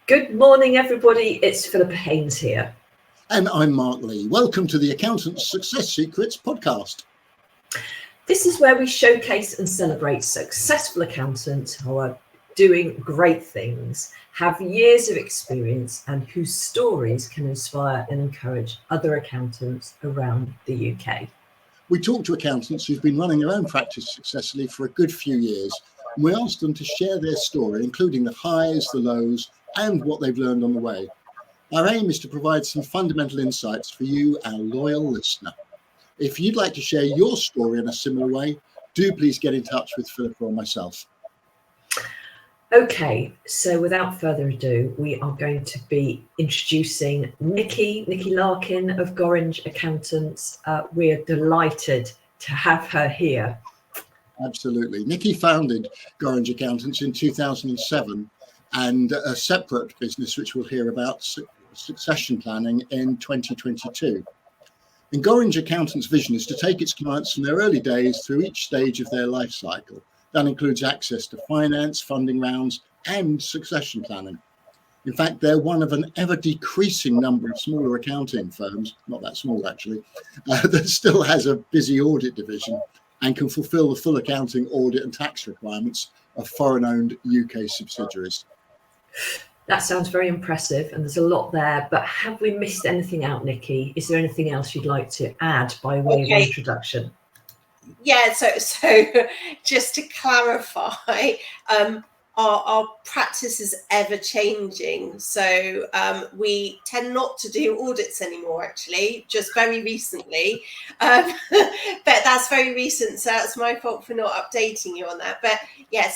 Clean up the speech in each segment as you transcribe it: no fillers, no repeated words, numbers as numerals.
Good morning, everybody. It's Philippa Haynes here. And I'm Mark Lee. Welcome to the Accountants Success Secrets podcast. This is where we showcase and celebrate successful accountants who are doing great things, have years of experience, and whose stories can inspire and encourage other accountants around the UK. We talk to accountants who've been running their own practice successfully for a good few years, and we ask them to share their story, including the highs, the lows, and what they've learned on the way. Our aim is to provide some fundamental insights for you, our loyal listener. If you'd like to share your story in a similar way, do please get in touch with Philippa or myself. Okay, so without further ado, we are going to be introducing Nicky Larkin of Goringe Accountants. We're delighted to have her here. Absolutely. Nicky founded Goringe Accountants in 2007 and a separate business, which we'll hear about, succession planning, in 2022. And Goringe Accountants' vision is to take its clients from their early days through each stage of their life cycle. That includes access to finance, funding rounds, and succession planning. In fact, they're one of an ever-decreasing number of smaller accounting firms, not that small actually, that still has a busy audit division and can fulfill the full accounting, audit and tax requirements of foreign-owned UK subsidiaries. That sounds very impressive, and there's a lot there, but have we missed anything out, Nicky? Is there anything else you'd like to add by way of introduction? Yeah, so just to clarify, our practice is ever changing. So we tend not to do audits anymore, actually, just very recently. But that's very recent, so that's my fault for not updating you on that. But yeah,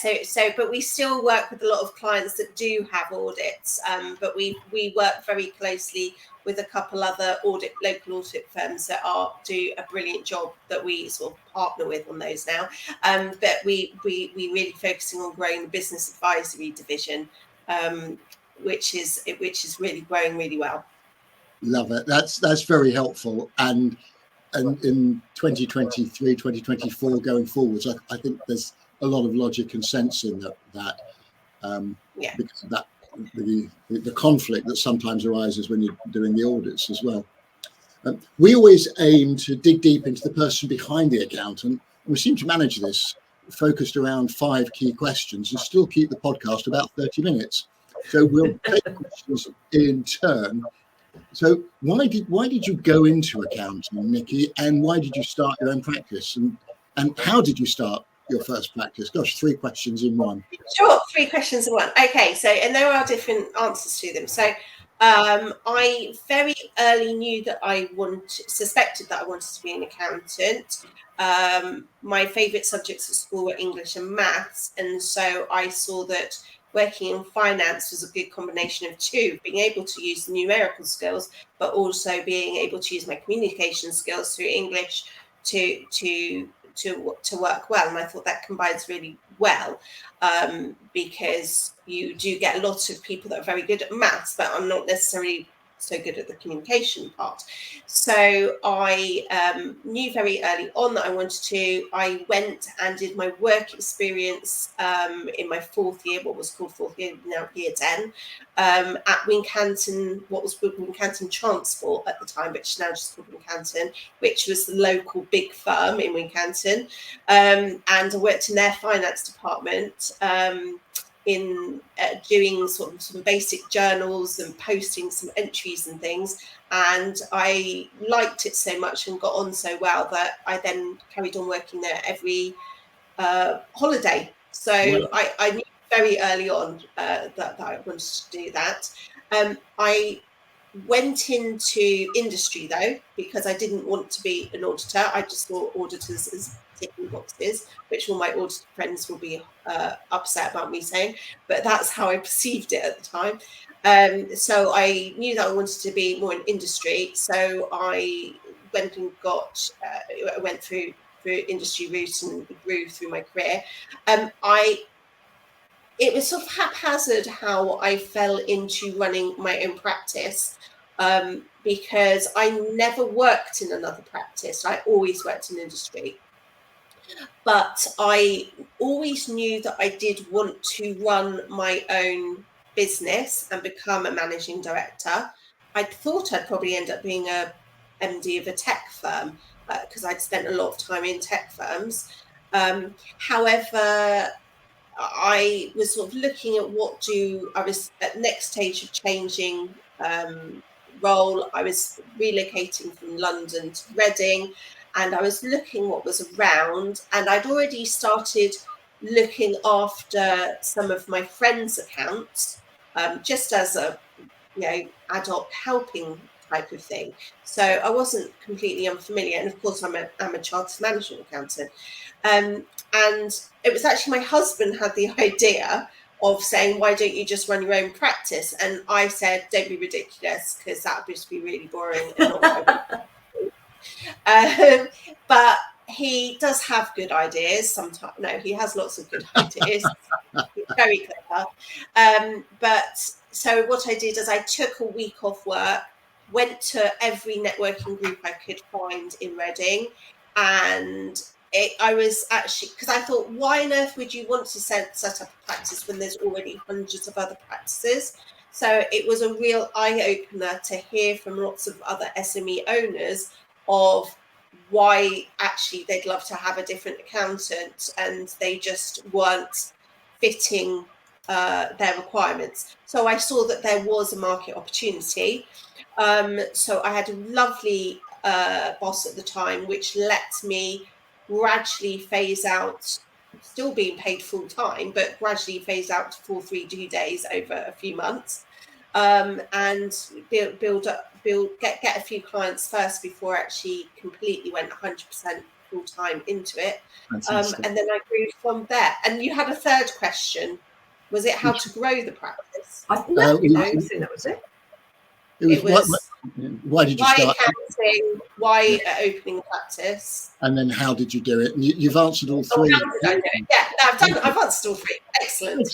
but we still work with a lot of clients that do have audits, but we work very closely with a couple other local audit firms that do a brilliant job that we sort of partner with on those now. But we really focusing on growing the business advisory division, which is really growing really well. Love it. That's very helpful. And in 2023, 2024 going forwards, I think there's a lot of logic and sense in that because of that. The conflict that sometimes arises when you're doing the audits as well. We always aim to dig deep into the person behind the accountant. We seem to manage this focused around 5 key questions and still keep the podcast about 30 minutes. So we'll take questions in turn. So why did you go into accounting, Nicky, and why did you start your own practice? And how did you start your first practice? Gosh, 3 questions in one. Sure, 3 questions in one. Okay, so and there are different answers to them. So I very early knew that suspected that I wanted to be an accountant. My favourite subjects at school were English and maths, and so I saw that working in finance was a good combination of 2, being able to use numerical skills, but also being able to use my communication skills through English to work well. And I thought that combines really well, because you do get a lot of people that are very good at maths, but I'm not necessarily so good at the communication part. So I knew very early on that I went and did my work experience in my 4th year, what was called 4th year, now year 10, at Wincanton, what was called Wincanton Transport at the time, which is now just called Wincanton, which was the local big firm in Wincanton. And I worked in their finance department, in doing sort of some basic journals and posting some entries and things, and I liked it so much and got on so well that I then carried on working there every holiday. So I knew very early on that I wanted to do that. I went into industry though, because I didn't want to be an auditor. I just saw auditors as ticking boxes, which all my auditor friends will be upset about me saying, but that's how I perceived it at the time. So I knew that I wanted to be more in industry. So I went and went through industry route and grew through my career. It was sort of haphazard how I fell into running my own practice, because I never worked in another practice. I always worked in industry. But I always knew that I did want to run my own business and become a managing director, I thought I'd probably end up being a MD of a tech firm, because I'd spent a lot of time in tech firms. However, I was sort of looking at I was at next stage of changing role. I was relocating from London to Reading, and I was looking what was around, and I'd already started looking after some of my friends' accounts, just as a ad hoc helping type of thing. So I wasn't completely unfamiliar, and of course I'm a chartered management accountant. And it was actually my husband had the idea of saying, why don't you just run your own practice? And I said, don't be ridiculous, because that would just be really boring and not but he does have good ideas sometimes. No, he has lots of good ideas. He's very clever. But so what I did is I took a week off work, went to every networking group I could find in Reading, and I was actually, because I thought, why on earth would you want to set up a practice when there's already hundreds of other practices? So it was a real eye-opener to hear from lots of other SME owners of why actually they'd love to have a different accountant, and they just weren't fitting their requirements. So I saw that there was a market opportunity. So I had a lovely boss at the time, which let me gradually phase out, still being paid full time, but gradually phase out to 4 3-2 days over a few months, and get a few clients first before I actually completely went 100% full time into it. And then I grew from there. And you had a third question. Was it how to grow the practice? I think that was it. It was why did you start? Accounting, why opening a practice? And then how did you do it? And you've answered all three. How did I do it? Yeah, I've answered all three. Excellent.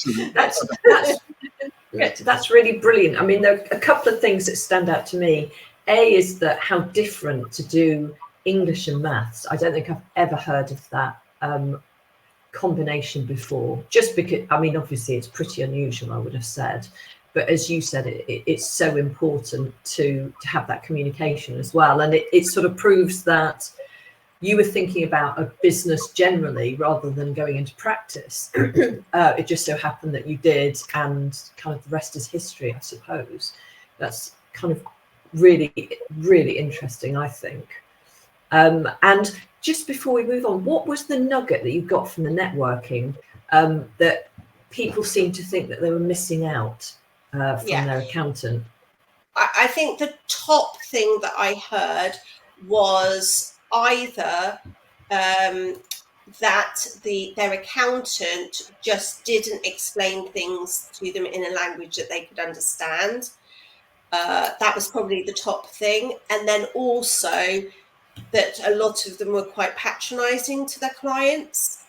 That's really brilliant. I mean, there are a couple of things that stand out to me. A is that how different to do English and maths. I don't think I've ever heard of that combination before, just because, I mean, obviously it's pretty unusual, I would have said. But as you said, it's so important to have that communication as well. And it sort of proves that you were thinking about a business generally rather than going into practice. It just so happened that you did, and kind of the rest is history, I suppose. That's kind of really, really interesting, I think. And just before we move on, what was the nugget that you got from the networking that people seem to think that they were missing out from their accountant? I think the top thing that I heard was either that their accountant just didn't explain things to them in a language that they could understand. That was probably the top thing. And then also that a lot of them were quite patronizing to their clients,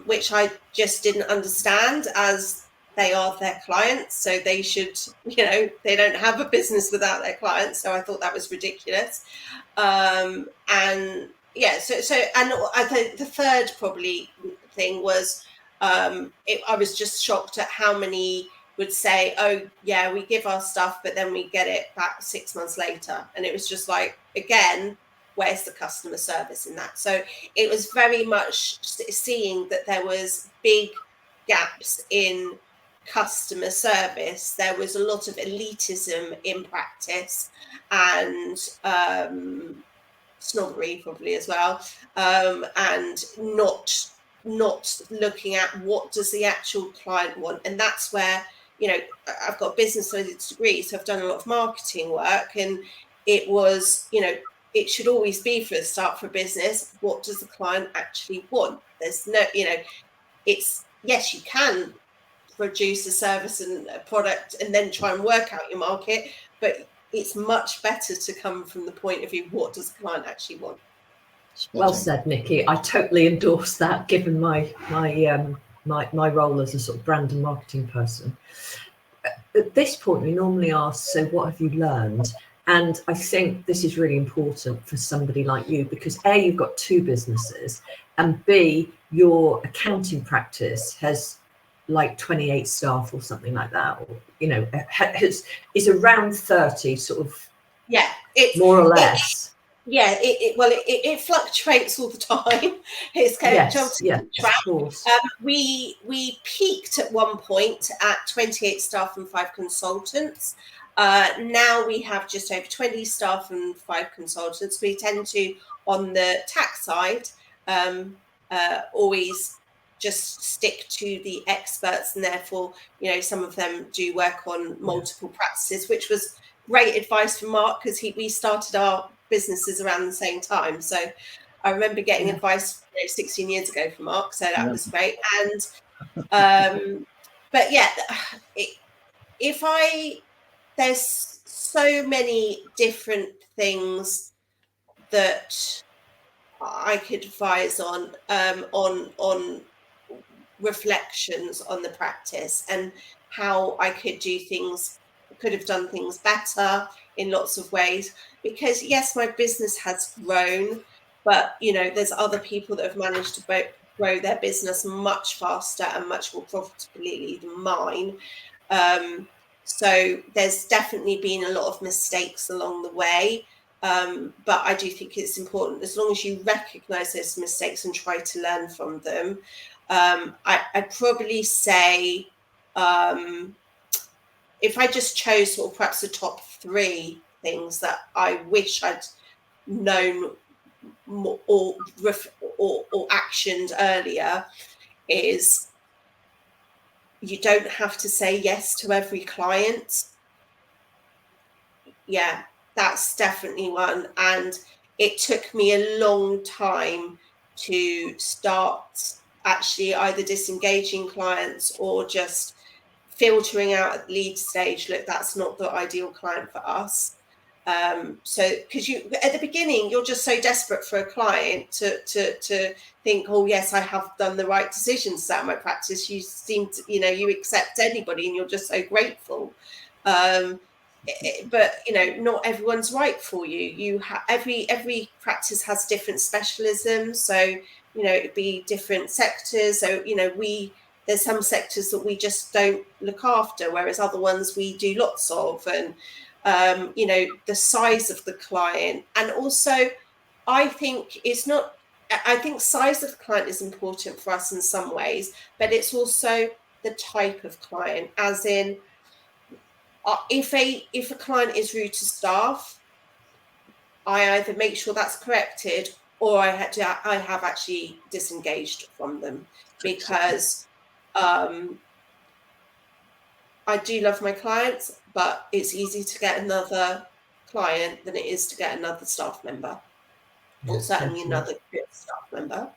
which I just didn't understand, as they are their clients, so they should, they don't have a business without their clients. So I thought that was ridiculous. And I think the third probably thing was, I was just shocked at how many would say, oh yeah, we give our stuff, but then we get it back 6 months later. And it was just like, again, where's the customer service in that? So it was very much seeing that there was big gaps in customer service. There was a lot of elitism in practice, and snobbery probably as well, and not looking at what does the actual client want. And that's where, I've got a business studies degree, so I've done a lot of marketing work, and it was, it should always be, for a start for a business, what does the client actually want? There's no, it's, yes, you can produce a service and a product and then try and work out your market, but it's much better to come from the point of view, what does the client actually want? Well said, Nicky. I totally endorse that, given my role as a sort of brand and marketing person. At this point, we normally ask, so what have you learned? And I think this is really important for somebody like you, because A, you've got two businesses, and B, your accounting practice has like 28 staff or something like that, or is around 30, sort of, it's more or less. It fluctuates all the time. It's kind of Yes, yeah, track. of course. We peaked at one point at 28 staff and 5 consultants. Now we have just over 20 staff and 5 consultants. We tend to, on the tax side, always just stick to the experts, and therefore, some of them do work on multiple practices, which was great advice from Mark, because we started our businesses around the same time. So I remember getting advice 16 years ago from Mark, so that was great. And but yeah, there's so many different things that I could advise on reflections on the practice and how I could have done things better in lots of ways. Because yes, my business has grown, but there's other people that have managed to grow their business much faster and much more profitably than mine. So there's definitely been a lot of mistakes along the way. But I do think it's important, as long as you recognize those mistakes and try to learn from them. I'd probably say, if I just chose sort of perhaps the top 3 things that I wish I'd known more, or actioned earlier, is you don't have to say yes to every client. Yeah, that's definitely one. And it took me a long time to start actually either disengaging clients or just filtering out at lead stage. Look, that's not the ideal client for us. So because at the beginning, you're just so desperate for a client to think, oh yes, I have done the right decisions at my practice. You seem to, you accept anybody and you're just so grateful. But not everyone's right for you. Every practice has different specialisms, so it'd be different sectors. So there's some sectors that we just don't look after, whereas other ones we do lots of. And the size of the client, and also I think size of the client is important for us in some ways, but it's also the type of client, as in, if a client is rude to staff, I either make sure that's corrected, or I have actually disengaged from them, because I do love my clients, but it's easy to get another client than it is to get another staff member, or certainly another good staff member.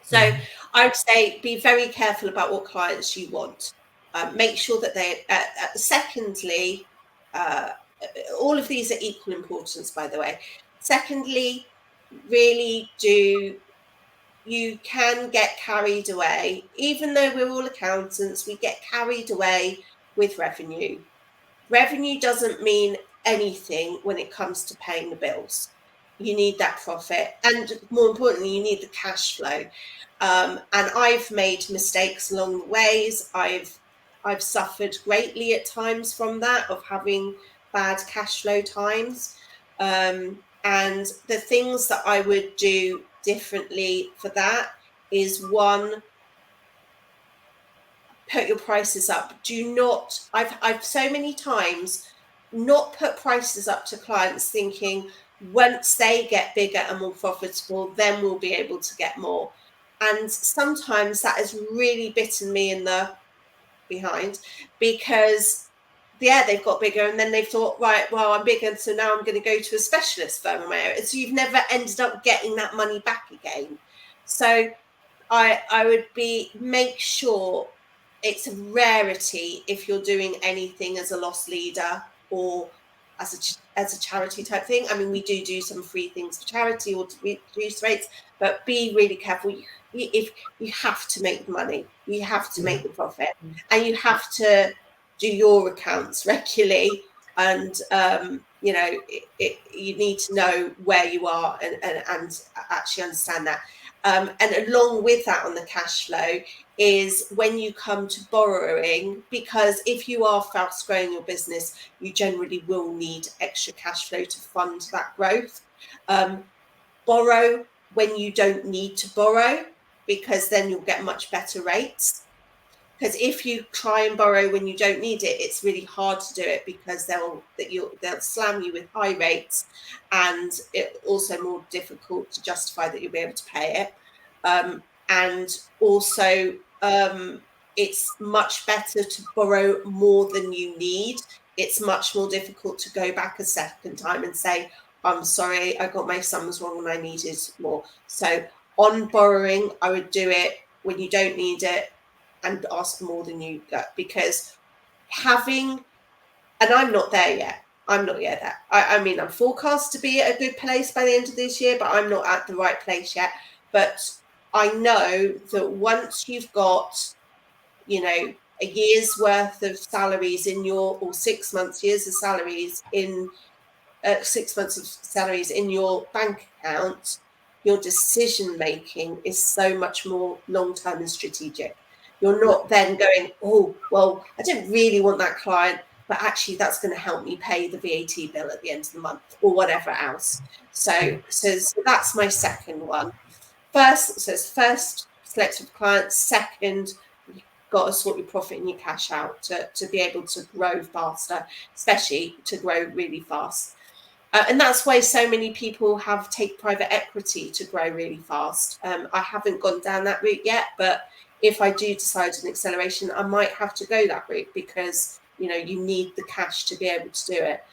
So I would say be very careful about what clients you want. Make sure that they, secondly, all of these are equal importance, by the way. Secondly, really you can get carried away. Even though we're all accountants, we get carried away with revenue. Revenue doesn't mean anything when it comes to paying the bills. You need that profit, and more importantly, you need the cash flow. And I've made mistakes along the ways. I've suffered greatly at times from that, of having bad cash flow times. And the things that I would do differently for that is, one, put your prices up. Do not, I've so many times not put prices up to clients thinking once they get bigger and more profitable, then we'll be able to get more. And sometimes that has really bitten me in the behind, because they've got bigger and then they've thought, right, well, I'm bigger, so now I'm going to go to a specialist firm in my area. So you've never ended up getting that money back again. So I would make sure it's a rarity if you're doing anything as a loss leader or as a charity type thing. I mean, we do some free things for charity or to reduce rates, but be really careful. If you have to make money, you have to make the profit, and you have to do your accounts regularly, and you need to know where you are and actually understand that. And along with that, on the cash flow, is when you come to borrowing, because if you are fast growing your business, you generally will need extra cash flow to fund that growth. Borrow when you don't need to borrow, because then you'll get much better rates. Because if you try and borrow when you don't need it, it's really hard to do it, because they'll slam you with high rates, and it's also more difficult to justify that you'll be able to pay it. And also, it's much better to borrow more than you need. It's much more difficult to go back a second time and say, I'm sorry, I got my sums wrong and I needed more. So on borrowing, I would do it when you don't need it and ask for more than you get, because having, and I'm not there yet. I'm not yet there. I mean, I'm forecast to be at a good place by the end of this year, but I'm not at the right place yet. But I know that once you've got, you know, a year's worth of salaries in your, or 6 months, years of salaries in 6 months of salaries in your bank account, your decision making is so much more long-term and strategic. You're not then going, oh, well, I don't really want that client, but actually that's going to help me pay the VAT bill at the end of the month or whatever else. So that's my second one. First, so it's first, selective clients. Second, you've got to sort your profit and your cash out to be able to grow faster, especially to grow really fast. And that's why so many people take private equity to grow really fast. I haven't gone down that route yet, but if I do decide an acceleration, I might have to go that route, because, you know, you need the cash to be able to do it.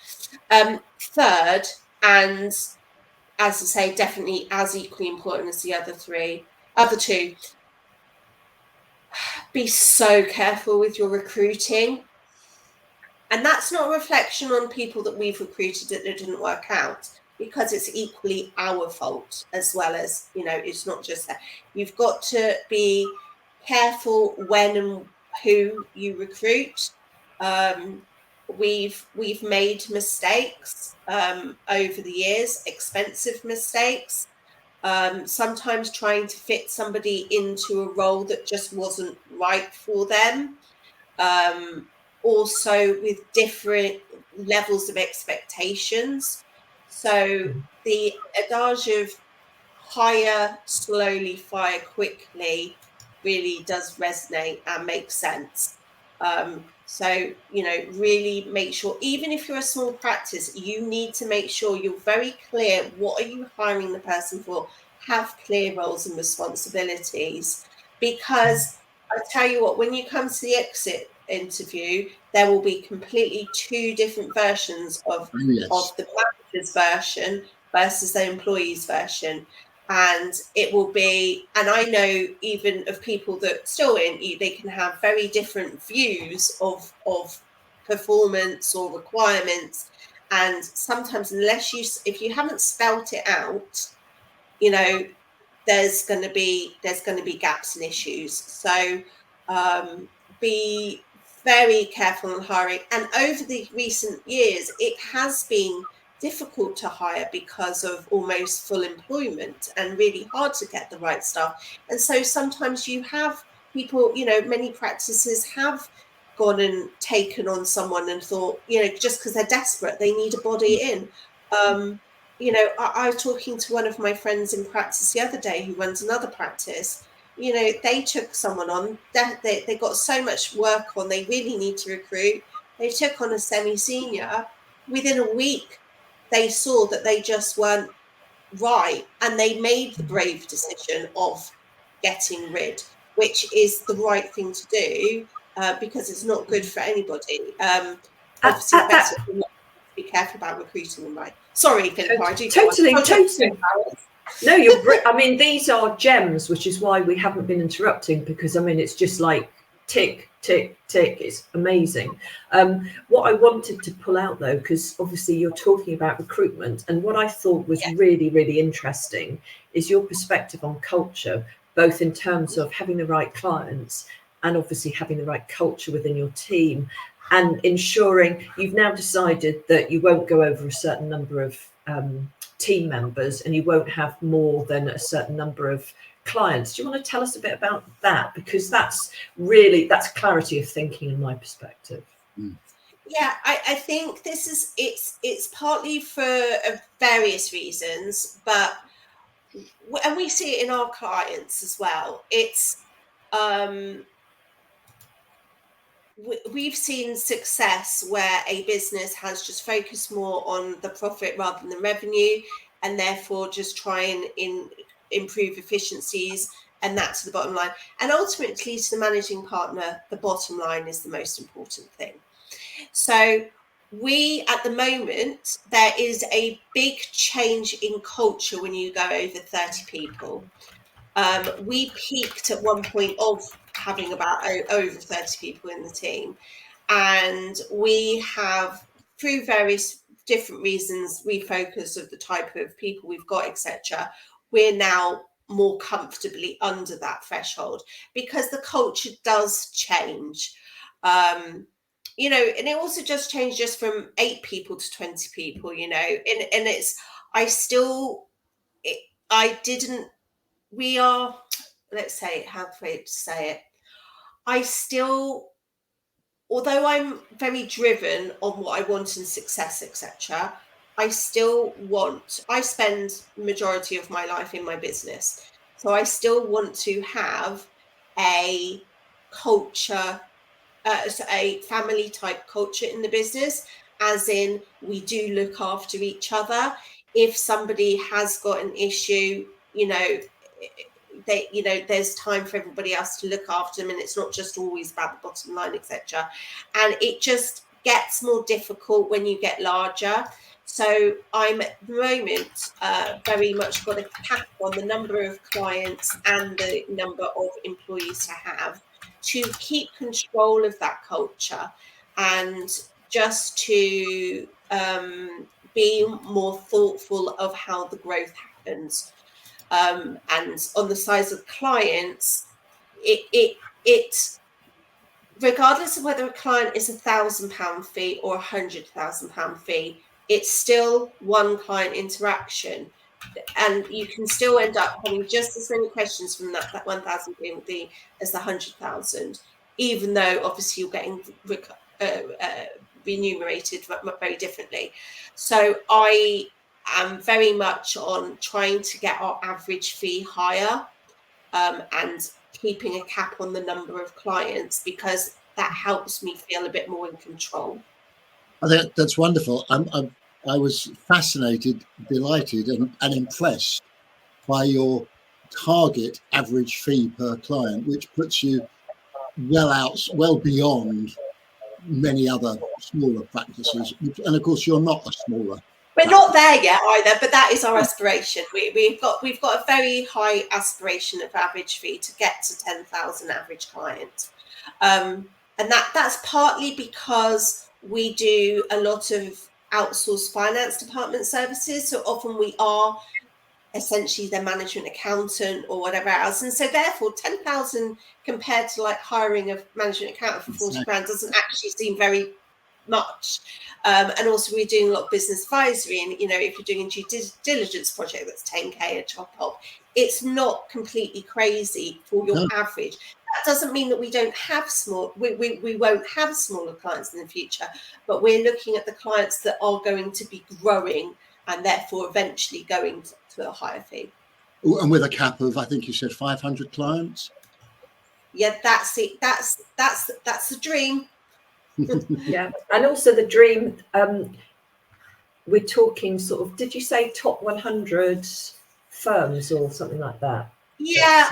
Third, and as I say, definitely as equally important as the other two, be so careful with your recruiting. And that's not a reflection on people that we've recruited that didn't work out, because it's equally our fault as well as, you know, it's not just that. You've got to be careful when and who you recruit. We've made mistakes over the years, expensive mistakes. Sometimes trying to fit somebody into a role that just wasn't right for them. Also with different levels of expectations. So the adage of hire slowly, fire quickly really does resonate and make sense. So, you know, really make sure, even if you're a small practice, you need to make sure you're very clear. What are you hiring the person for? Have clear roles and responsibilities, because I tell you what, when you come to the exit interview, there will be completely two different versions of the manager's version versus the employee's version. And it will be, and I know even of people that still they can have very different views of performance or requirements. And sometimes, if you haven't spelt it out, you know, there's going to be gaps and issues. So be very careful on hiring. And over the recent years, it has been difficult to hire because of almost full employment and really hard to get the right staff. And so sometimes you have people, you know, many practices have gone and taken on someone and thought, you know, just because they're desperate, they need a body in. You know, I was talking to one of my friends in practice the other day who runs another practice. You know, they took someone on, they got so much work on, they really need to recruit. They took on a semi-senior. Within a week, they saw that they just weren't right, and they made the brave decision of getting rid, which is the right thing to do, because it's not good for anybody. Obviously, better be careful about recruiting them right. Sorry, Philippa, I do totally. No, I mean, these are gems, which is why we haven't been interrupting, because I mean, it's just like tick, tick, tick. It's amazing. What I wanted to pull out, though, because obviously you're talking about recruitment, and what I thought was really, really interesting is your perspective on culture, both in terms of having the right clients and obviously having the right culture within your team, and ensuring you've now decided that you won't go over a certain number of team members, and you won't have more than a certain number of clients. Do you want to tell us a bit about that? Because that's clarity of thinking in my perspective. Yeah, I think this is it's partly for various reasons, but and we see it in our clients as well. It's we've seen success where a business has just focused more on the profit rather than the revenue, and therefore just try and improve efficiencies, and that's the bottom line. And ultimately, to the managing partner, the bottom line is the most important thing. So at the moment, there is a big change in culture when you go over 30 people. We peaked at one point of having about over 30 people in the team, and we have, through various different reasons, refocus of the type of people we've got, etc. We're now more comfortably under that threshold because the culture does change. And it also just changed just from 8 people to 20 people, and we are, let's say, how to say it, although I'm very driven on what I want in success, etc., I spend the majority of my life in my business. So I still want to have a culture, a family type culture in the business, as in we do look after each other. If somebody has got an issue, there's time for everybody else to look after them, and it's not just always about the bottom line, etc. And it just gets more difficult when you get larger. So I'm at the moment very much got a cap on the number of clients and the number of employees to have, to keep control of that culture, and just to be more thoughtful of how the growth happens. And on the size of clients, it regardless of whether a client is £1,000 fee or £100,000 fee, it's still one client interaction, and you can still end up having just as many questions from that 1,000 fee as the 100,000, even though obviously you're getting remunerated very differently. So I am very much on trying to get our average fee higher, and keeping a cap on the number of clients, because that helps me feel a bit more in control. I think that's wonderful. I was fascinated, delighted, and impressed by your target average fee per client, which puts you well beyond many other smaller practices. And of course, you're not a smaller. We're not there yet either, but that is our aspiration. We've got a very high aspiration of average fee to get to 10,000 average clients, and that's partly because we do a lot of outsourced finance department services. So often we are essentially their management accountant or whatever else, and so therefore 10,000 compared to like hiring a management accountant for 40 grand doesn't actually seem very much. And also we're doing a lot of business advisory, and if you're doing a due diligence project that's 10k a top up, it's not completely crazy for your average. That doesn't mean that we don't have we won't have smaller clients in the future, but we're looking at the clients that are going to be growing and therefore eventually going to a higher fee. And with a cap of, I think you said 500 clients. Yeah, that's it. That's the dream. Yeah, and also the dream, we're talking sort of, did you say top 100 firms or something like that? Yeah,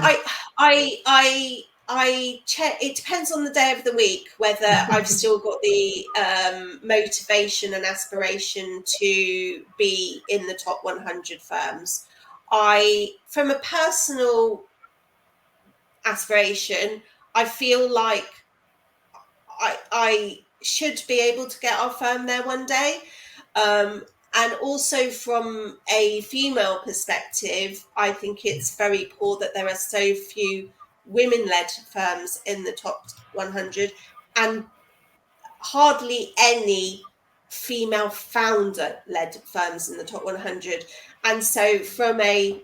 I check. It depends on the day of the week whether I've still got the motivation and aspiration to be in the top 100 firms. From a personal aspiration, I feel like I should be able to get our firm there one day. And also from a female perspective, I think it's very poor that there are so few women-led firms in the top 100 and hardly any female founder-led firms in the top 100. And so from a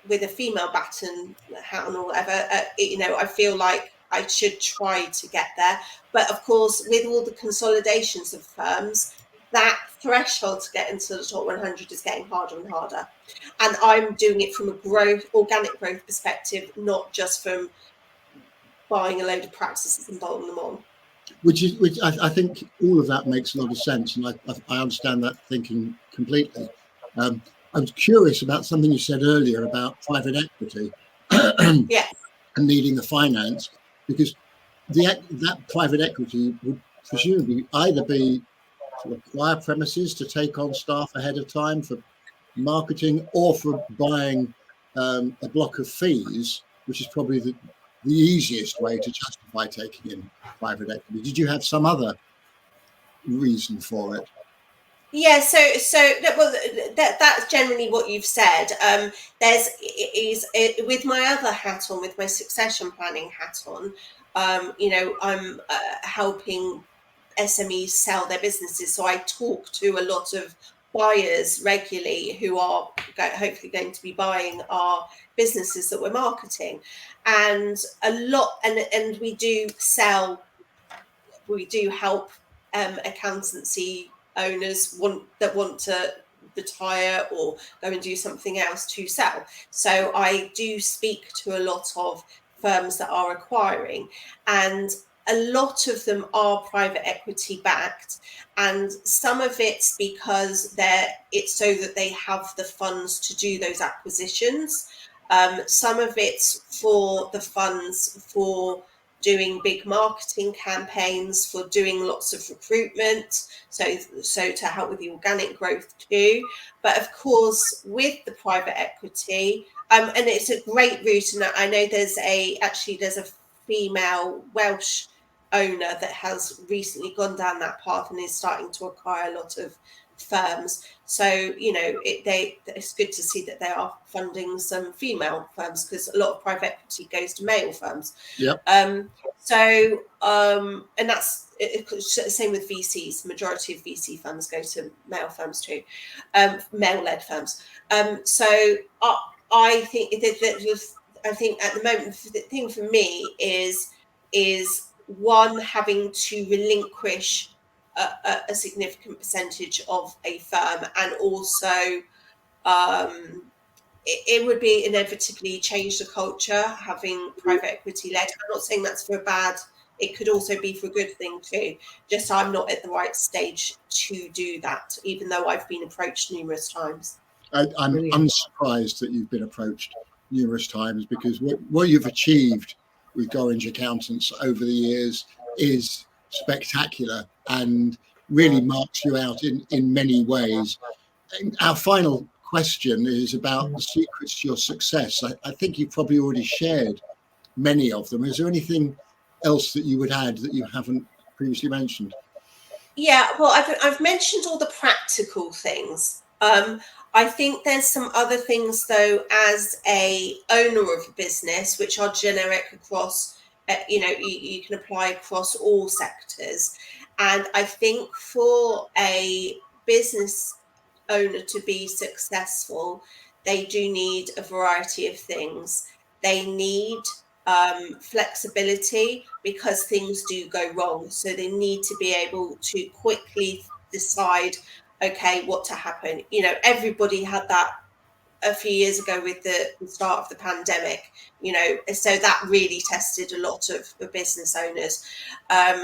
with a female baton hat on or whatever, I feel like I should try to get there. But of course, with all the consolidations of firms, that threshold to get into the top 100 is getting harder and harder. And I'm doing it from a organic growth perspective, not just from buying a load of practices and bolting them on. Which I think all of that makes a lot of sense, and I understand that thinking completely. I was curious about something you said earlier about private equity Yeah. and needing the finance, because that private equity would presumably either be to acquire premises to take on staff ahead of time for marketing, or for buying a block of fees, which is probably the easiest way to justify taking in private equity. Did you have some other reason for it? Yeah, so that's generally what you've said. With my other hat on, with my succession planning hat on, I'm helping SMEs sell their businesses. So I talk to a lot of buyers regularly who are hopefully going to be buying our businesses that we're marketing, and and we do help accountancy owners want to retire or go and do something else to sell. So I do speak to a lot of firms that are acquiring, and a lot of them are private equity backed, and some of it's because it's so that they have the funds to do those acquisitions. Some of it's for the funds for doing big marketing campaigns, for doing lots of recruitment, so to help with the organic growth too. But of course, with the private equity, and it's a great route, and I know there's a female Welsh owner that has recently gone down that path and is starting to acquire a lot of firms. So it's good to see that they are funding some female firms, because a lot of private equity goes to male firms. Yep. And that's the same with VCs. The majority of VC funds go to male firms too, male-led firms. So I think at the moment the thing for me is one, having to relinquish a significant percentage of a firm, and also it would be inevitably change the culture having private equity led. I'm not saying that's for a bad, it could also be for a good thing too. Just I'm not at the right stage to do that, even though I've been approached numerous times. I'm unsurprised that you've been approached numerous times, because what you've achieved with Goringe Accountants over the years is spectacular and really marks you out in many ways. And our final question is about the secrets to your success. I think you've probably already shared many of them. Is there anything else that you would add that you haven't previously mentioned? Yeah, well, I've mentioned all the practical things. I think there's some other things, though, as a owner of a business, which are generic across, you can apply across all sectors. And I think for a business owner to be successful, they do need a variety of things. They need flexibility, because things do go wrong. So they need to be able to quickly decide, okay, what to happen. Everybody had that a few years ago with the start of the pandemic, so that really tested a lot of business owners.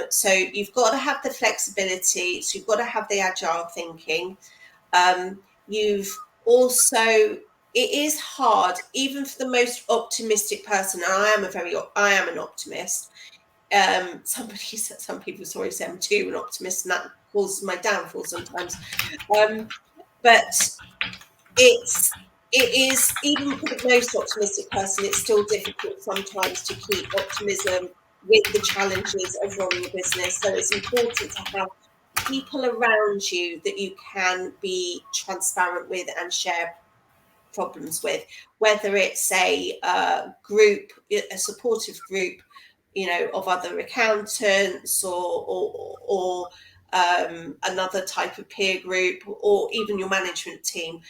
So you've got to have the flexibility. So you've got to have the agile thinking. You've also, it is hard, even for the most optimistic person, and I am an optimist. Some people sorry say I'm too an optimist, and that causes my downfall sometimes. But it is, even for the most optimistic person, it's still difficult sometimes to keep optimism with the challenges of running a business. So it's important to have people around you that you can be transparent with and share problems with, whether it's a group, a supportive group, of other accountants, or another type of peer group, or even your management team.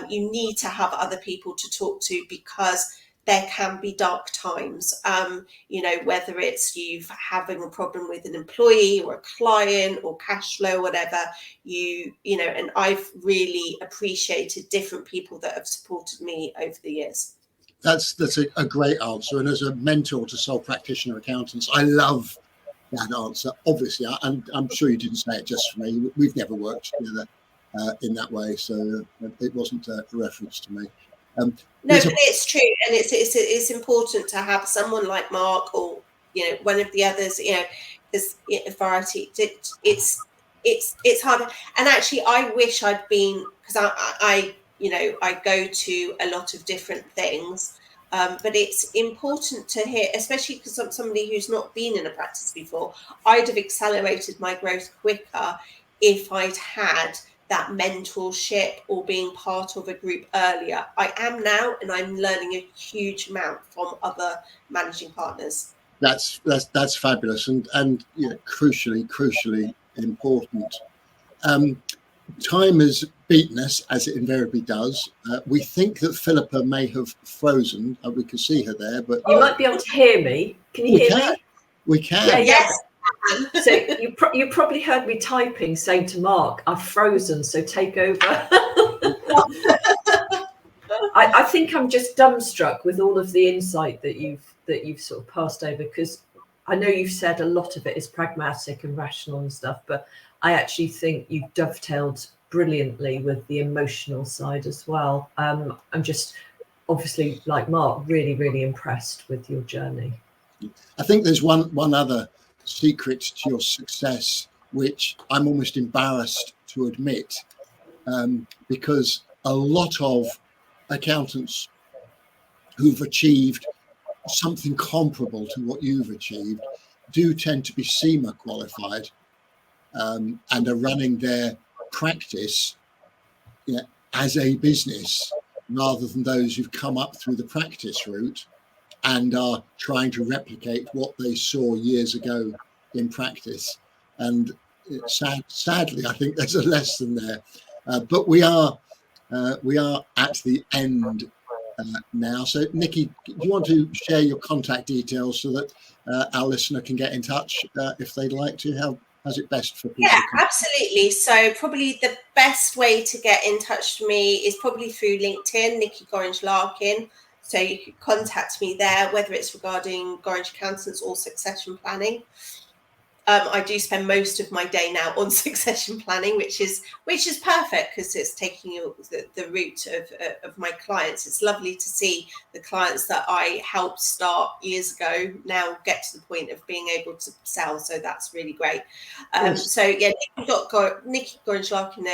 You need to have other people to talk to, because there can be dark times, whether it's you having a problem with an employee or a client or cash flow, whatever, and I've really appreciated different people that have supported me over the years. That's a great answer. And as a mentor to sole practitioner accountants, I love that answer. Obviously, I'm sure you didn't say it just for me. We've never worked together in that way, so it wasn't a reference to me. No, but it's true, and it's important to have someone like Mark, or one of the others, because variety. It's harder, and actually, I wish I'd been, because I go to a lot of different things, but it's important to hear, especially because I'm somebody who's not been in a practice before. I'd have accelerated my growth quicker if I'd had that mentorship or being part of a group earlier. I am now, and I'm learning a huge amount from other managing partners. That's fabulous, and crucially important. Time has beaten us, as it invariably does. We think that Philippa may have frozen. We can see her there, but you might be able to hear me. Can you hear me? We can. Yeah, yes. So you probably heard me typing, saying to Mark, "I've frozen, so take over." I think I'm just dumbstruck with all of the insight that you've sort of passed over, because I know you've said a lot of it is pragmatic and rational and stuff, but I actually think you've dovetailed brilliantly with the emotional side as well. I'm just, obviously, like Mark, really, really impressed with your journey. I think there's one other secret to your success, which I'm almost embarrassed to admit, because a lot of accountants who've achieved something comparable to what you've achieved do tend to be CIMA qualified, and are running their practice as a business, rather than those who've come up through the practice route and are trying to replicate what they saw years ago in practice. And sadly, I think there's a lesson there. But we are at the end now. So, Nicky, do you want to share your contact details so that our listener can get in touch if they'd like to? How's it best for people? Yeah, absolutely. So probably the best way to get in touch with me is probably through LinkedIn, Nicky Goringe Larkin. So you can contact me there, whether it's regarding Goringe Accountants or succession planning. I do spend most of my day now on succession planning, which is perfect, because it's taking you the route of my clients. It's lovely to see the clients that I helped start years ago now get to the point of being able to sell. So that's really great. Yes. So yeah, Nicky Goringe Larkin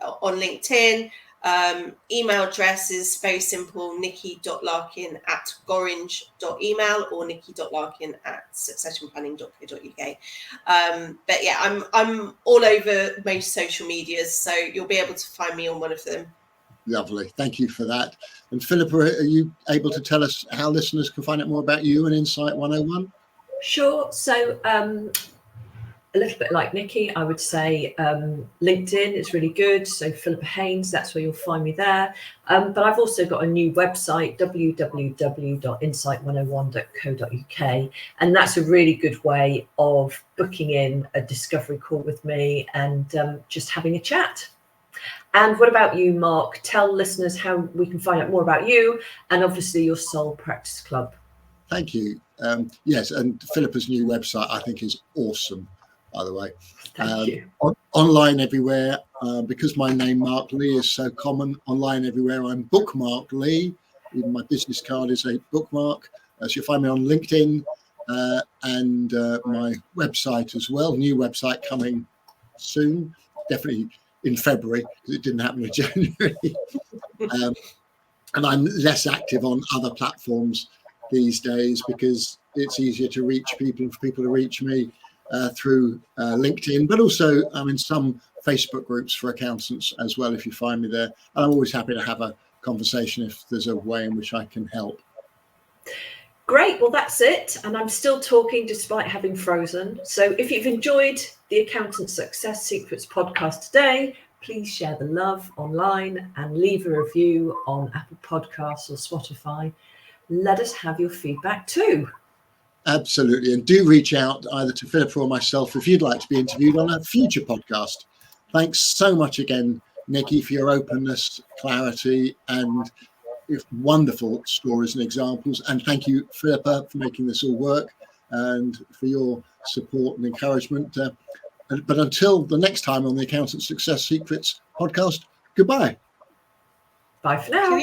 on LinkedIn. Email address is very simple: nicky.larkin@goringe.email or nicky.larkin@successionplanning.co.uk. But yeah, I'm all over most social medias, so you'll be able to find me on one of them. Lovely, thank you for that. And Philippa, are you able to tell us how listeners can find out more about you and Insight 101? Sure. So a little bit like Nicky, I would say LinkedIn is really good. So Philippa Haynes, that's where you'll find me there. But I've also got a new website, www.insight101.co.uk. And that's a really good way of booking in a discovery call with me and just having a chat. And what about you, Mark? Tell listeners how we can find out more about you and obviously your Soul Practice Club. Thank you. Yes, and Philippa's new website, I think, is awesome, by the way. Thank you. Online everywhere, because my name, Mark Lee, is so common. Online everywhere, I'm Bookmark Lee. Even my business card is a bookmark. So you'll find me on LinkedIn and my website as well. New website coming soon, definitely in February, because it didn't happen in January. And I'm less active on other platforms these days because it's easier to reach people and for people to reach me through LinkedIn, but also I'm in some Facebook groups for accountants as well, if you find me there. And I'm always happy to have a conversation if there's a way in which I can help. Great. Well, that's it. And I'm still talking despite having frozen. So if you've enjoyed the Accountant Success Secrets podcast today, please share the love online and leave a review on Apple Podcasts or Spotify. Let us have your feedback too. Absolutely. And do reach out either to Philippa or myself if you'd like to be interviewed on a future podcast. Thanks so much again, Nicky, for your openness, clarity, and wonderful stories and examples. And thank you, Philippa, for making this all work and for your support and encouragement. But until the next time on the Accountant Success Secrets podcast, goodbye. Bye for now.